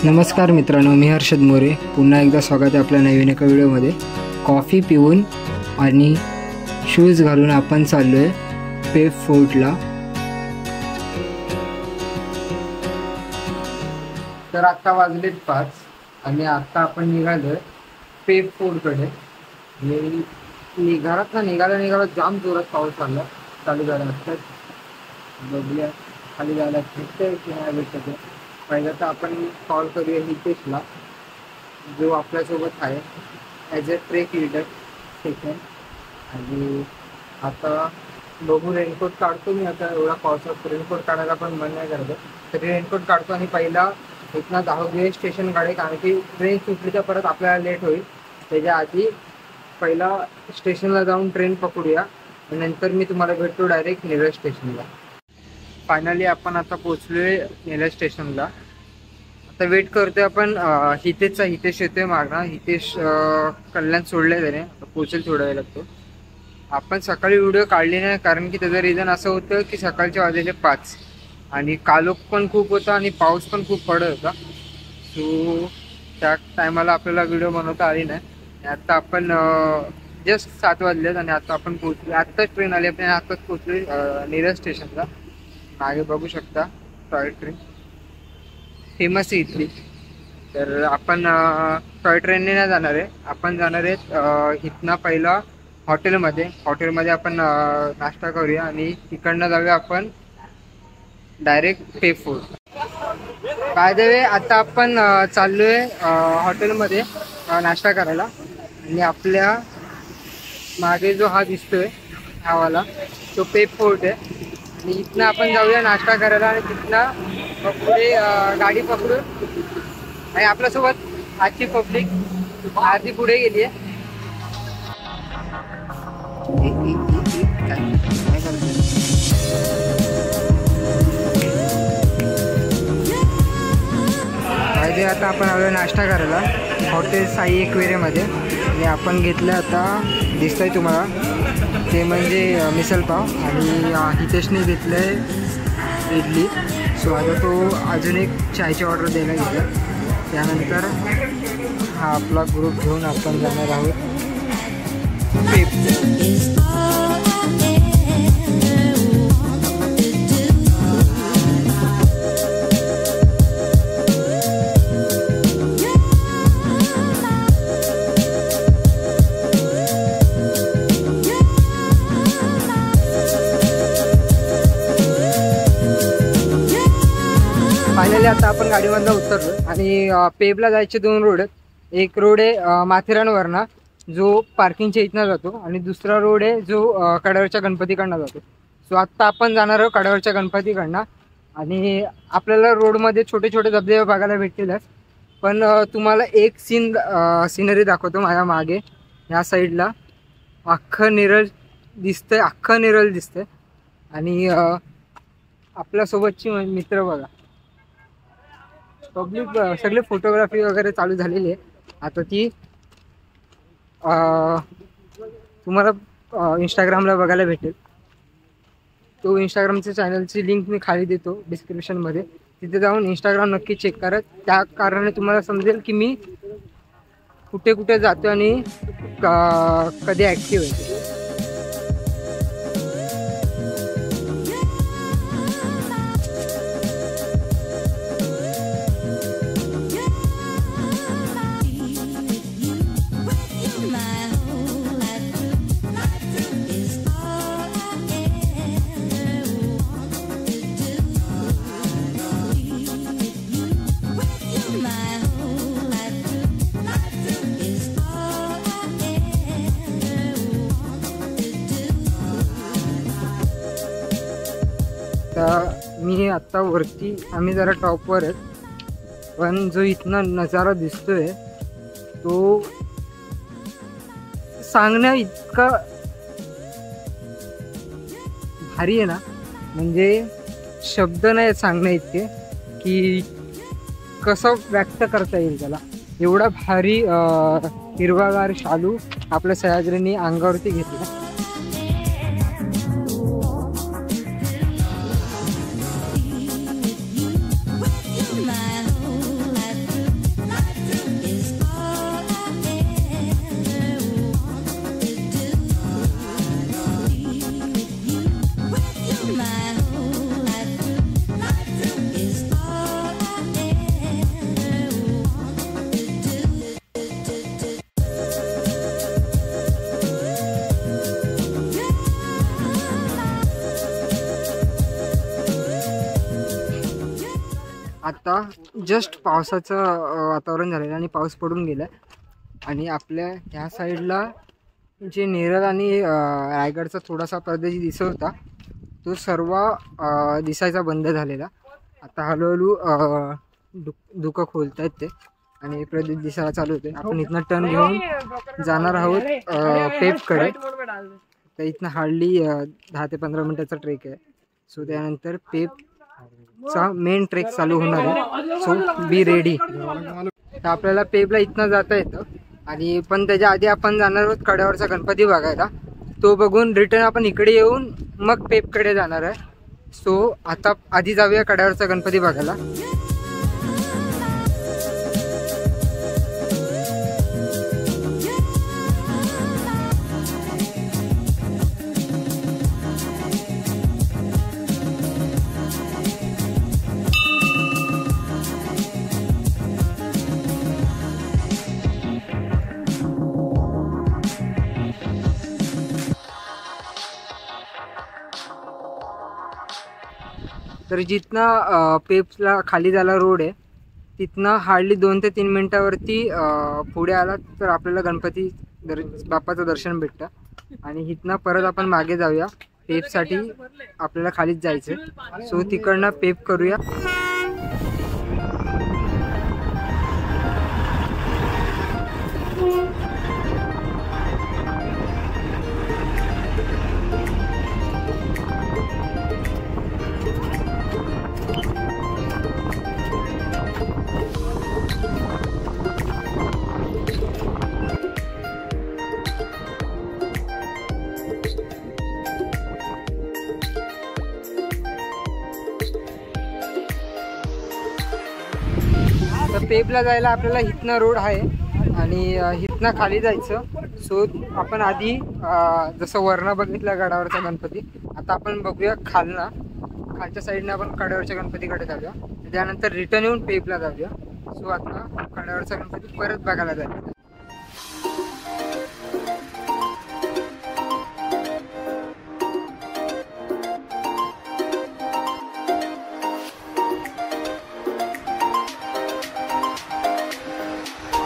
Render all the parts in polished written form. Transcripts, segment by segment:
नमस्कार मित्रांनो, मी हर्षद मोरे. पुन्हा एकदा स्वागत आहे आपल्या नवीन एका व्हिडिओमध्ये. कॉफी पिऊन आणि शूज घालून आपण चाललो आहे पेप फोर्टला. तर आता वाजलेत 5 आणि आता आपण निघालो आहे पेप फोर्टकडे. निघाला जाम जोरात पाऊस चालू झाला असतात. बघूया खाली जायला भेटतंय की नाही भेटत. पहिलं तर आपण कॉल करूया हितेशला, जो आपल्यासोबत आहे as a trek leader second. आणि आता बघू, रेनकोट काढतो मी. आता एवढा पावसात रेनकोट काढायला पण मन नाही करत, तरी रेनकोट काढतो आणि पहिला इथनं दहावे स्टेशन काढे, कारण की ट्रेन सुटली तर परत आपल्याला लेट होईल. त्याच्या आधी पहिला स्टेशनला जाऊन ट्रेन पकडूया आणि नंतर मी तुम्हाला भेटतो डायरेक्ट नेरळ स्टेशनला. फायनली आपण आता पोचलोय नेरळ स्टेशनला. आता वेट करतोय आपण हितेश येतोय मागणं. हितेश कल्याण सोडलंय त्याने, आता पोचेल थोडा वेळ लागतो. आपण सकाळी व्हिडिओ काढली नाही, कारण की त्याचं रिझन असं होतं की सकाळचे वाजलेले 5 आणि कालोख पण खूप होता आणि पाऊस पण खूप पडत होता. सो त्या टायमाला आपल्याला व्हिडिओ बनवता आली नाही. आता आपण जस्ट 7 वाजलेत आणि आता आपण पोचलो. आत्ताच ट्रेन आली आपल्याला, आत्ताच पोचलोय नेरळ स्टेशनला. मागे बघू शकता टॉय ट्रेन फेमस आहे इथली. तर आपण टॉय ट्रेनने नाही जाणार आहे, आपण जाणार आहेत इथनं पहिला हॉटेलमध्ये आपण नाश्ता करूया आणि तिकडनं जाऊया आपण direct Pep fort. By the way आता आपण चाललोय हॉटेलमध्ये नाश्ता करायला आणि आपल्या मागे जो हा दिसतोय हावाला तो पेप फोर्ट आहे. आणि इथनं आपण जाऊया नाश्ता करायला आणि तिथनं पुढे गाडी पकडून. आणि आपल्यासोबत आजची पब्लिक अर्धी पुढे गेली आहे. आता आपण आलो नाश्ता करायला हॉटेल साई एकवेरेमध्ये. आणि आपण घेतलं, आता दिसतंय तुम्हाला, ते म्हणजे मिसळपाव. आणि हितेशने घेतलं आहे इडली. सो आता तो अजून एक चायची ऑर्डर द्यायला घेतला. त्यानंतर हा आपला ग्रुप घेऊन आपण जाणार आहोत पेप. फायनली आता आपण गाडीमधनं उतरलो आणि पेपला जायचे 2 रोड आहेत. एक रोड आहे माथेरानवरनं, जो पार्किंगच्या इथनं जातो, आणि दुसरा रोड आहे जो कडावरच्या गणपतीकडनं जातो. सो आत्ता आपण जाणार आहोत कडावरच्या गणपतीकडनं. आणि आपल्याला रोडमध्ये छोटे छोटे धबधबे बघायला भेटतीलच, पण तुम्हाला एक सिनरी दाखवतो. माझ्या मागे ह्या साईडला अख्खं नेरळ दिसतंय. आणि आपल्यासोबतची मित्र बघा, पब्लिक सगळे फोटोग्राफी वगैरे चालू झालेली आहे. आता ती तुम्हाला इंस्टाग्रामला बघायला भेटेल. तो इंस्टाग्रामच्या चॅनलची लिंक मी खाली देतो डिस्क्रिप्शनमध्ये. तिथे जाऊन इंस्टाग्राम नक्की चेक करा. त्या कारणाने तुम्हाला समजेल की मी कुठे कुठे जातो आणि कधी ॲक्टिव्ह आहे. मी आत्ता वरती, आम्ही जरा टॉपवर आहेत, पण जो इथनं नजारा दिसतोय तो सांगण्या इतका भारी आहे ना, म्हणजे शब्द नाही सांगण्या इतके की कसं व्यक्त करता येईल त्याला. एवढा भारी हिरवागार शालू आपल्या सह्याद्रींनी अंगावरती घेतला. आता जस्ट पावसाचं वातावरण झालेलं आणि पाऊस पडून गेला आणि आपल्या ह्या साईडला जे नेरळ आणि रायगडचा थोडासा प्रदेश दिसत होता तो सर्व दिसायचा बंद झालेला. आता हळूहळू धुकं खोलत आहेत ते आणि प्रदेश दिसायला चालू होते. आपण इथनं टर्न घेऊन जाणार आहोत पेपकडे. तर इथनं हार्डली 10 ते 15 मिनिटाचा ट्रेक आहे. सो त्यानंतर पेपचा मेन ट्रेक चालू होणार आहे. So be ready. तर आपल्याला पेपला इथनं जाता येतं आणि पण त्याच्या आधी आपण जाणार आहोत कड्यावरचा गणपती बघायला. तो बघून रिटर्न आपण इकडे येऊन मग पेपकडे जाणार आहे. सो आता आधी जाऊया कड्यावरचा गणपती बघायला. तर जिथनं पेपला खाली जायला रोड आहे तिथनं हार्डली 2 ते 3 मिनटावरती पुढे आला तर आपल्याला गणपती बाप्पाचं दर्शन भेटतं. आणि इथनं परत आपण मागे जाऊया. पेपसाठी आपल्याला खालीच जायचं. सो तिकडनं पेप करूया. तर पेपला जायला आपल्याला इथनं रोड आहे आणि इथनं खाली जायचं. सो आपण आधी जसं वरनं बघितलं गडावरचा गणपती, आता आपण बघूया खालच्या साईडने आपण कड्यावरच्या गणपतीकडे जाऊया. त्यानंतर रिटर्न येऊन पेपला जाऊया. सो आता कड्यावरचा गणपती परत बघायला जायचं.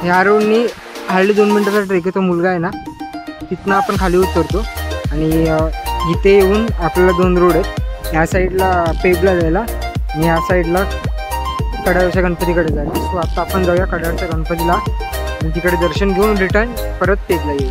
ह्या रोडनी हार्डली 2 मिनटाचा ट्रेक आहे. तो मुलगा आहे ना तिथनं आपण खाली उतरतो आणि इथे येऊन आपल्याला 2 रोड आहेत. ह्या साईडला पेपला जायला आणि ह्या साईडला कड्यावरच्या गणपतीकडे जायला. सो आता आपण जाऊया कड्यावरच्या गणपतीला आणि तिकडे दर्शन घेऊन रिटर्न परत पेपला येऊ.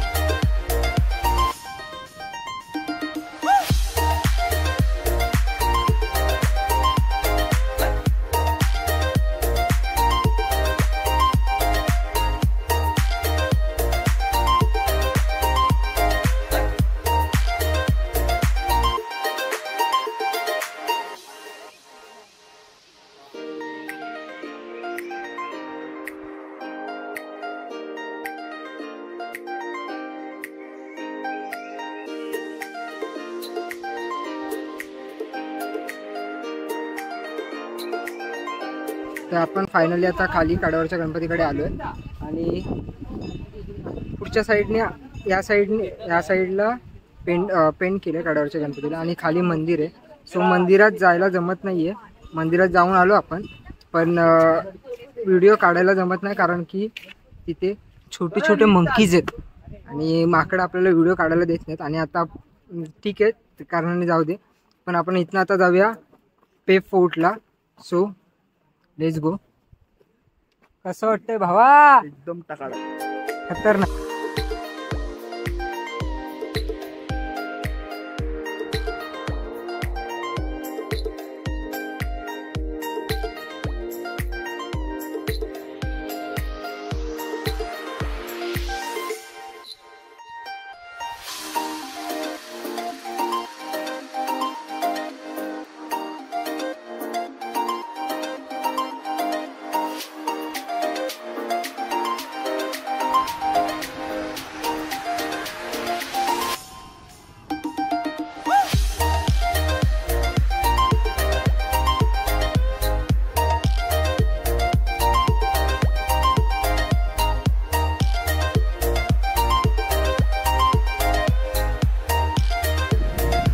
तर आपण फायनली आता खाली कड्यावरच्या गणपतीकडे आलो आहे आणि पुढच्या साईडने या साईडला पेंट केलं आहे कड्यावरच्या गणपतीला आणि खाली मंदिर आहे. सो मंदिरात जायला जमत नाही आहे. मंदिरात जाऊन आलो आपण पण व्हिडिओ काढायला जमत नाही कारण की तिथे छोटे छोटे मंकीज आहेत आणि माकडं आपल्याला व्हिडिओ काढायला देत नाहीत. आणि आता ठीक आहे कारणाने जाऊ दे, पण आपण इथनं आता जाऊया पेप फोर्टला. So let's go. कसं वाटतंय भावा? एकदम टकाळ खतरनाक.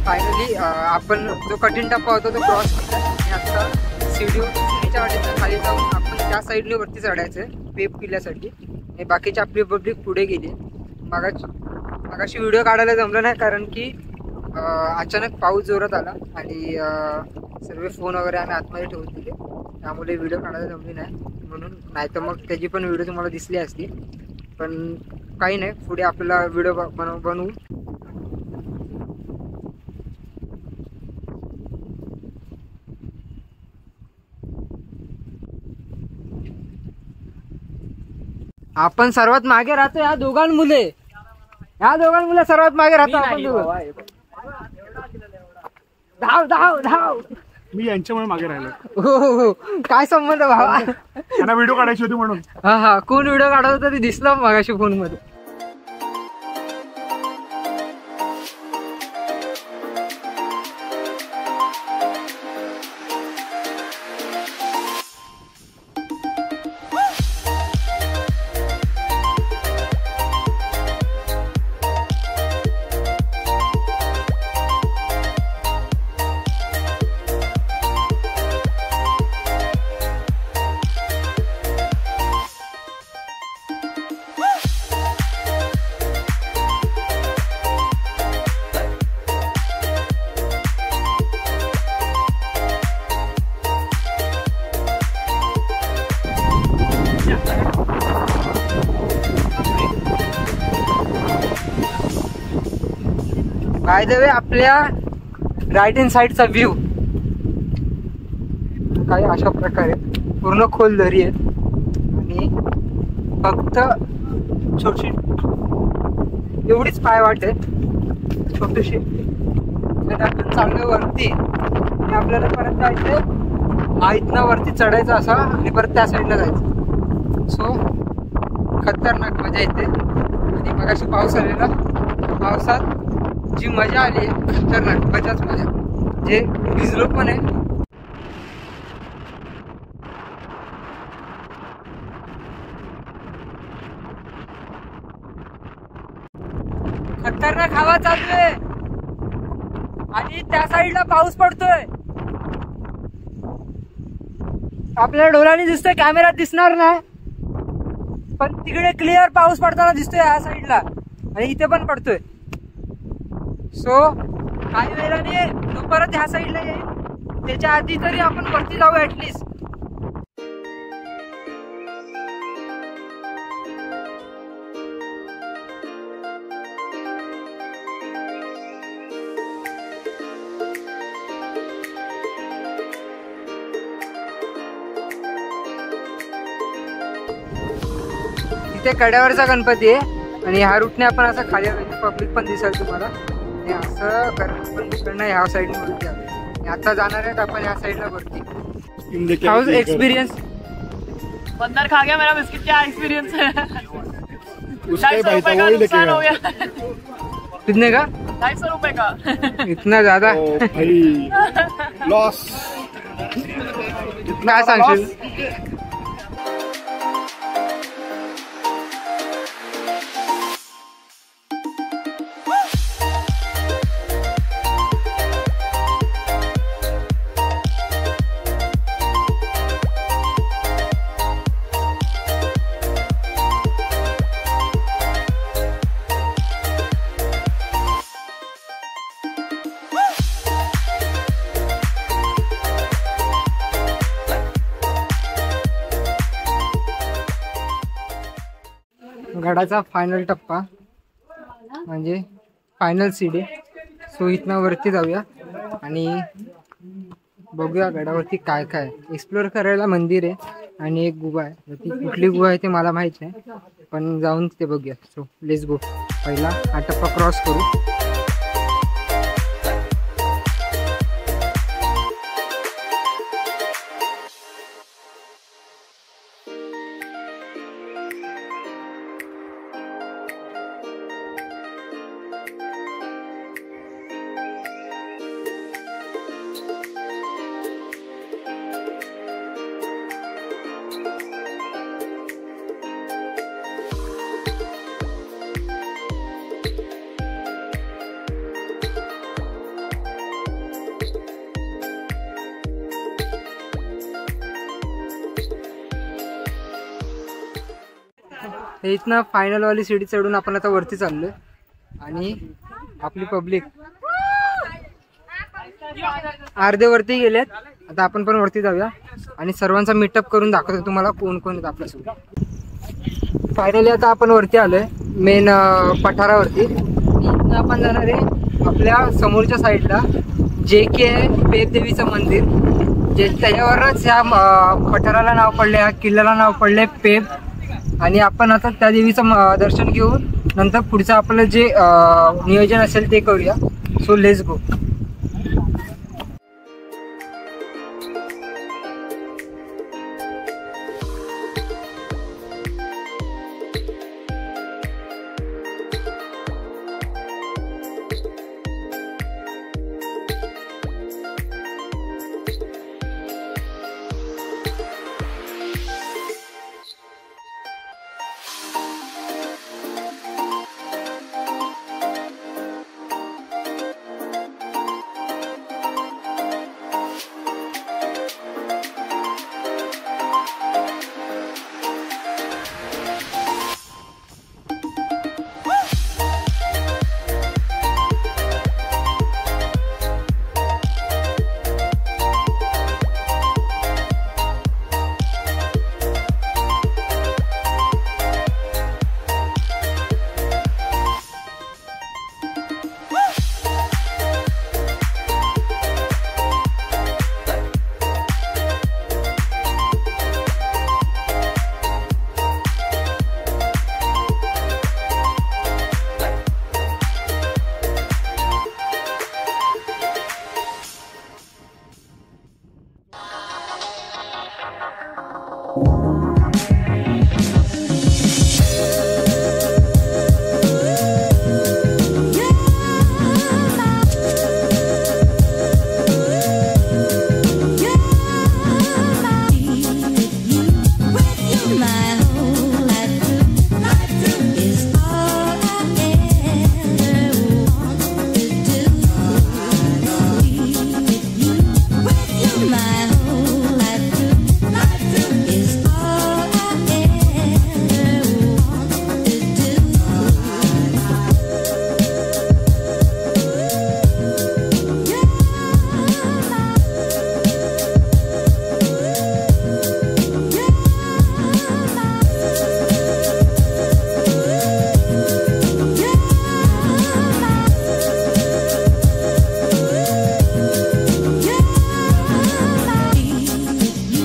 फायनली आपण जो कठीण टप्पा होता तो क्रॉस केला आणि आता सीडी बाकीच्या वाटेतनं खाली जाऊन आपण त्या साईडने वरती चढायचं आहे वेब किल्ल्यासाठी. आणि बाकीची आपली पब्लिक पुढे गेली. मागाशी व्हिडिओ काढायला जमलं नाही कारण की अचानक पाऊस जोरात आला आणि सर्व फोन वगैरे आम्ही आतमध्ये ठेवून दिले, त्यामुळे व्हिडिओ काढायला जमली नाही म्हणून. नाही तर मग त्याची पण व्हिडिओ तुम्हाला दिसली असती. पण काही नाही, पुढे आपल्याला व्हिडिओ बनवू. आपण सर्वात मागे राहतो या दोघांमुळे सर्वात मागे राहतो आपण दोघं. धाव धाव धाव. मी यांच्यामुळे मागे राहिलो. हो, काय संबंध भावा? त्यांना व्हिडिओ काढायची होती म्हणून. हा, कोण व्हिडिओ काढत होता ते दिसलं मगाशी फोन मध्ये. बाय द वे, आपल्या राईट हँड साईडचा व्ह्यू काही अशा प्रकारे पूर्ण खोल दरी आहे आणि फक्त छोटी एवढीच पायवाट आहे, छोटीशी. आपण चांगलं वरती आणि आपल्याला परत जायचं इथनं वरती चढायचं असा आणि परत त्या साईडला जायचं. सो खतरनाक मजा येते. आणि मगाशी पाऊस आलेला, पावसात जी मजा आली खतरनाक मजाच मजा. जे भिजलो पण आहे. खतरनाक हवा चालू आहे आणि त्या साईडला पाऊस पडतोय. आपल्याला डोळ्यांनी दिसतोय, कॅमेऱ्यात दिसणार नाही, पण तिकडे क्लिअर पाऊस पडताना दिसतोय या साईडला आणि इथे पण पडतोय. सो काही वेळाने तो परत ह्या साईडला येईल, त्याच्या आधी तरी आपण वरती जाऊ ऍटलिस्ट. इथे कड्यावरचा गणपती आहे आणि ह्या रूटने आपण असं खाली पब्लिक पण दिसेल तुम्हाला. आणि असं गणपती ह्या साईडने वरती आलो. आता जाणार आहेत आपण ह्या साईडला वरती. House experience? बंदर खा गया मेरा बिस्किट. क्या एक्सपीरियंस है? नुकसान हो गया. कितने का? 250 रुपए का. इतना ज्यादा लॉस. काय सांगशील? गडाचा फायनल टप्पा म्हणजे फायनल सीडी. सो इथनं वरती जाऊया आणि बघूया गडावरती काय काय. एक्सप्लोअर करायला मंदिर आहे आणि एक गुहा आहे. ती कुठली गुहा आहे ते मला माहित नाही, पण जाऊन ते बघूया. सो लेट्स गो. पहिला हा टप्पा क्रॉस करू. इथनं फायनल वाली सीडी चढून आपण आता वरती चाललोय आणि आपली पब्लिक अर्धे वरती गेलेत. आता आपण पण वरती जाऊया आणि सर्वांचा मीटअप करून दाखवतो तुम्हाला कोण कोण आहेत आपल्यासोबत. फायनली आता आपण वरती आलोय मेन पठारावरती. इथनं आपण जाणार आहे आपल्या समोरच्या साईडला JK पेब देवीचं मंदिर, जे त्याच्यावरच ह्या पठाराला नाव पडले, ह्या किल्ल्याला नाव पडले पेब. आणि आपण आता त्या देवीचं दर्शन घेऊन नंतर पुढचं आपलं जे नियोजन असेल ते करूया. सो लेट्स गो.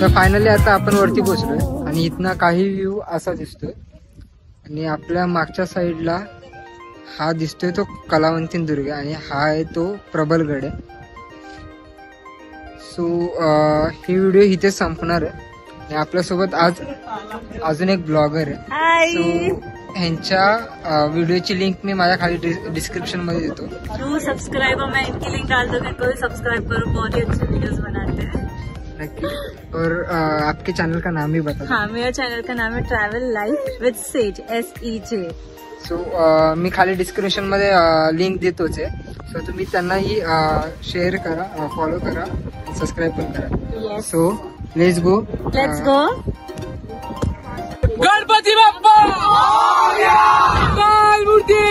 तर फायनली आता आपण वरती पोहोचलोय आणि इथनं काही व्ह्यू असा दिसतोय. आणि आपल्या मागच्या साईडला हा दिसतोय तो कलावंतीन दुर्ग आणि हा आहे तो प्रबलगड आहे. सो ही व्हिडिओ इथे संपणार आहे. आणि आपल्यासोबत आज अजून एक ब्लॉगर आहे. सो ह्यांच्या व्हिडिओची लिंक मी माझ्या खाली डिस्क्रिप्शन मध्ये देतो. टू सब्सक्राइबर मैं इनकी लिंक डाल दूंगी, कोई सब्सक्राइब करो, बहुत ही अच्छी वीडियोस बनाते हैं. नक्की. और आपके चैनल का नाम भी बता. हाँ, मेरा चैनल का नाम है ट्रैवल लाइफ विद सेज SEJ. सो मी खाली डिस्क्रिप्शन मध्ये लिंक देतोच आहे. सो तुम्ही त्यांनाही शेअर करा, फॉलो करा, सबस्क्राईब पण करा. So let's go. Ganpati Bappa, मूर्ती